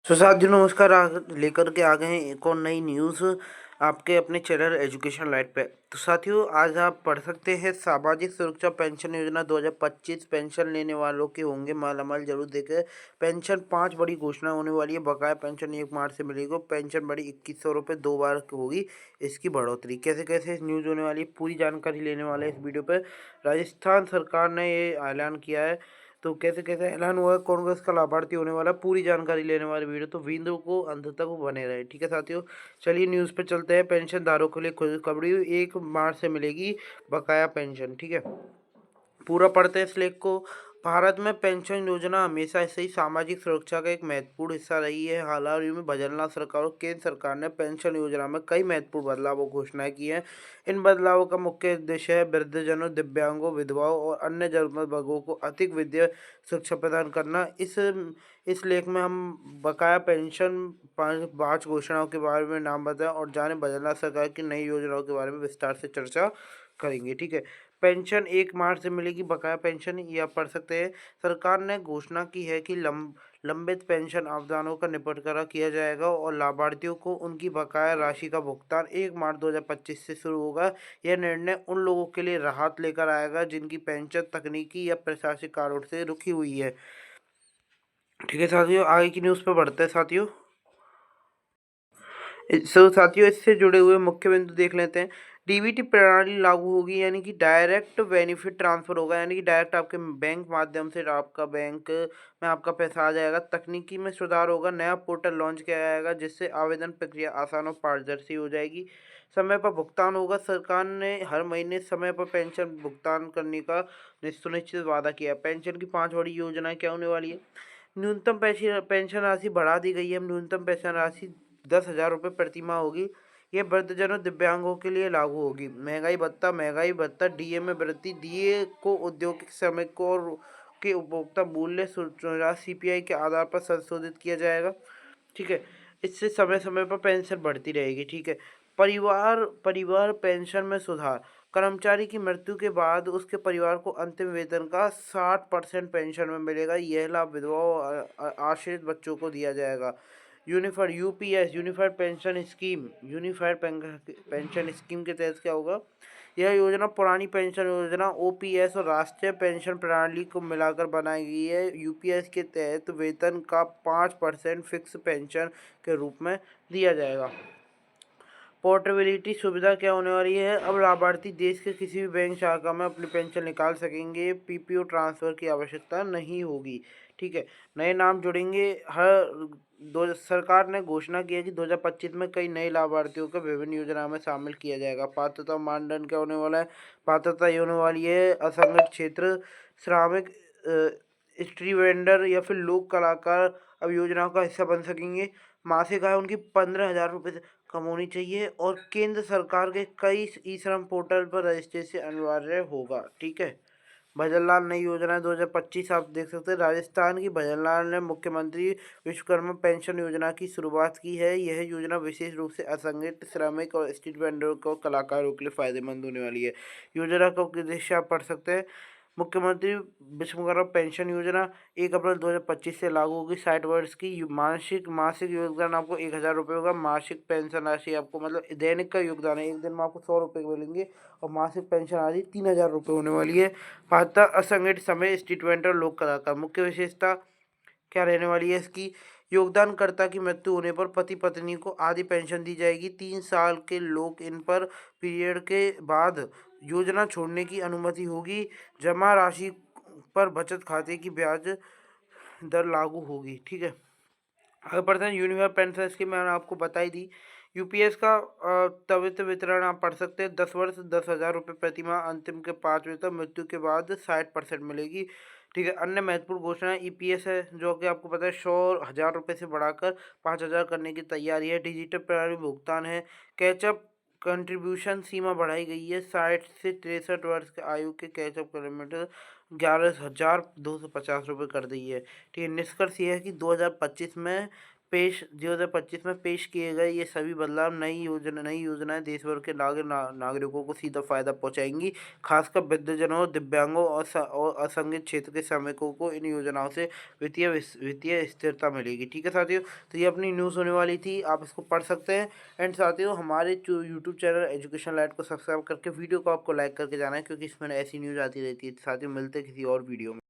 तो साथियों नमस्कार। लेकर के आ गए हैं एक और नई न्यूज़ आपके अपने चैनल एजुकेशन लाइट पे। तो साथियों आज आप पढ़ सकते हैं सामाजिक सुरक्षा पेंशन योजना 2025 पेंशन लेने वालों के होंगे मालामाल जरूर देखे। पेंशन 5 बड़ी घोषणा होने वाली है। बकाया पेंशन 1 मार्च से मिलेगी। पेंशन बड़ी 2100 रुपये 2 बार होगी इसकी बढ़ोतरी। कैसे कैसे न्यूज़ होने वाली है पूरी जानकारी लेने वाले इस वीडियो पर। राजस्थान सरकार ने ये ऐलान किया है। तो कैसे कैसे ऐलान हुआ है, कौन कौन इसका लाभार्थी होने वाला है, पूरी जानकारी लेने वाले वीडियो। तो वीडियो को अंत तक बने रहे। ठीक है साथियों, चलिए न्यूज़ पे चलते हैं। पेंशन धारकों के लिए खुशखबरी 1 मार्च से मिलेगी बकाया पेंशन। ठीक है, पूरा पढ़ते हैं इस लेख को। भारत में पेंशन योजना हमेशा से ही सामाजिक सुरक्षा का एक महत्वपूर्ण हिस्सा रही है। हाल ही में बदलना सरकार और केंद्र सरकार ने पेंशन योजना में कई महत्वपूर्ण बदलाव और घोषणाएं की हैं। इन बदलावों का मुख्य उद्देश्य है वृद्धजनों, दिव्यांगों, विधवाओं और अन्य जरूरतमंद वर्गों को अधिक वित्तीय सुरक्षा प्रदान करना। इस लेख में हम बकाया पेंशन 5 घोषणाओं के बारे में नाम बताएं और जाने बदलना सरकार की नई योजनाओं के बारे में विस्तार से चर्चा करेंगे। ठीक है, पेंशन 1 मार्च से मिलेगी बकाया पेंशन, ये आप पढ़ सकते हैं। सरकार ने घोषणा की है कि लंबित पेंशन अवदानों का निपटारा किया जाएगा और लाभार्थियों को उनकी बकाया राशि का भुगतान 1 मार्च 2025 से शुरू होगा। यह निर्णय उन लोगों के लिए राहत लेकर आएगा जिनकी पेंशन तकनीकी या प्रशासनिक कारणों से रुकी हुई है। ठीक है साथियों, आगे की न्यूज़ पे बढ़ते हैं साथियों। साथियों इससे जुड़े हुए मुख्य बिंदु देख लेते हैं। डीबीटी प्रणाली लागू होगी, यानी कि डायरेक्ट बेनिफिट ट्रांसफर होगा, यानी कि डायरेक्ट आपके बैंक माध्यम से आपका बैंक में आपका पैसा आ जाएगा। तकनीकी में सुधार होगा, नया पोर्टल लॉन्च किया जाएगा जिससे आवेदन प्रक्रिया आसान और पारदर्शी हो जाएगी। समय पर भुगतान होगा, सरकार ने हर महीने समय पर पेंशन भुगतान करने का सुनिश्चित वादा किया। पेंशन की 5 बड़ी योजनाएं क्या होने वाली है। न्यूनतम पेंशन राशि बढ़ा दी गई है। न्यूनतम पेंशन राशि 10,000 रुपये प्रति माह होगी। ये वृद्धजनों, दिव्यांगों के लिए लागू होगी। महंगाई भत्ता डीए में वृद्धि, डीए को औद्योगिक श्रमिकों और के उपभोक्ता मूल्य सूचना सीपीआई के आधार पर संशोधित किया जाएगा। ठीक है, इससे समय समय पर पेंशन बढ़ती रहेगी। ठीक है, परिवार परिवार पेंशन में सुधार। कर्मचारी की मृत्यु के बाद उसके परिवार को अंतिम वेतन का 60% पेंशन में मिलेगा। यह लाभ विधवाओं और आश्रित बच्चों को दिया जाएगा। Unified pension scheme, pension scheme के तहत क्या होगा। यह योजना पुरानी पेंशन योजना ओपीएस और राष्ट्रीय पेंशन प्रणाली को मिलाकर बनाई गई है। यूपीएस के तहत वेतन का 5% फिक्स पेंशन के रूप में दिया जाएगा। पोर्टेबिलिटी सुविधा क्या होने वाली है। अब लाभार्थी देश के किसी भी बैंक शाखा में अपनी पेंशन निकाल सकेंगे। पीपीओ ट्रांसफर की आवश्यकता नहीं होगी। ठीक है, नए नाम जुड़ेंगे। सरकार ने घोषणा की है कि 2025 में कई नए लाभार्थियों को विभिन्न योजना में शामिल किया जाएगा। पात्रता मानदंड क्या होने वाला है। पात्रता ये होने वाली है असंगठित क्षेत्र, श्रमिक, स्ट्रीट वेंडर या फिर लोक कलाकार अब योजनाओं का हिस्सा बन सकेंगे। मासिक आय उनकी 15,000 रुपये से कम होनी चाहिए और केंद्र सरकार के कई ई श्रम पोर्टल पर रजिस्ट्रेशन अनिवार्य होगा। ठीक है, भजनलाल नई योजना 2025 आप देख सकते हैं। राजस्थान की भजनलाल ने मुख्यमंत्री विश्वकर्मा पेंशन योजना की शुरुआत की है। यह योजना विशेष रूप से असंगठित श्रमिक और स्ट्रीट वेंडरों को कलाकारों के लिए फायदेमंद होने वाली है। योजना का उद्देश्य आप पढ़ सकते हैं। मुख्यमंत्री विश्वकर्मा पेंशन योजना 1 अप्रैल 2025 से लागू होगी। 60 वर्ष की मासिक योगदान आपको 1,000 रुपये होगा। मासिक पेंशन राशि आपको मतलब दैनिक का योगदान है, एक दिन में आपको 100 रुपये मिलेंगे और मासिक पेंशन राशि 3,000 रुपये होने वाली है। पात्रता असंगठित समय, स्ट्रीट वेंडर, लोक कलाकार। मुख्य विशेषता क्या रहने वाली है इसकी। योगदानकर्ता की मृत्यु होने पर पति पत्नी को आधी पेंशन दी जाएगी। 3 साल के लोग इन पर पीरियड के बाद योजना छोड़ने की अनुमति होगी। जमा राशि पर बचत खाते की ब्याज दर लागू होगी। ठीक है, आगे बढ़ते हैं। यूनिवर्सल पेंशन स्कीम मैंने आपको बताई दी। यूपीएस का त्वरित वितरण आप पढ़ सकते हैं। 10 वर्ष 10,000 रुपये प्रति माह, अंतिम के 5 तक, मृत्यु के बाद 60% मिलेगी। ठीक है, अन्य महत्वपूर्ण घोषणा ईपीएस है जो कि आपको पता है 100,000 रुपये से बढ़ाकर 5,000 करने की तैयारी है। डिजिटल प्रणाली भुगतान है। कैचअप कंट्रीब्यूशन सीमा बढ़ाई गई है। 60 से 63 वर्ष के आयु के कैचअप किलोमीटर 11,250 रुपये कर दी है। ठीक है, निष्कर्ष यह है कि 2025 में पेश 2025 में पेश किए गए ये सभी बदलाव नई योजनाएं देश भर के नागरिकों को सीधा फायदा पहुंचाएंगी। खासकर वृद्धजनों और दिव्यांगों और असंगठित क्षेत्र के श्रमिकों को इन योजनाओं से वित्तीय स्थिरता मिलेगी। ठीक है साथियों, तो ये अपनी न्यूज़ होने वाली थी, आप इसको पढ़ सकते हैं। एंड साथियों, हमारे जो यूट्यूब चैनल एजुकेशन लाइट को सब्सक्राइब करके वीडियो को आपको लाइक करके जाना है, क्योंकि इसमें ऐसी न्यूज़ आती रहती है। साथियों, मिलते हैं किसी और वीडियो में।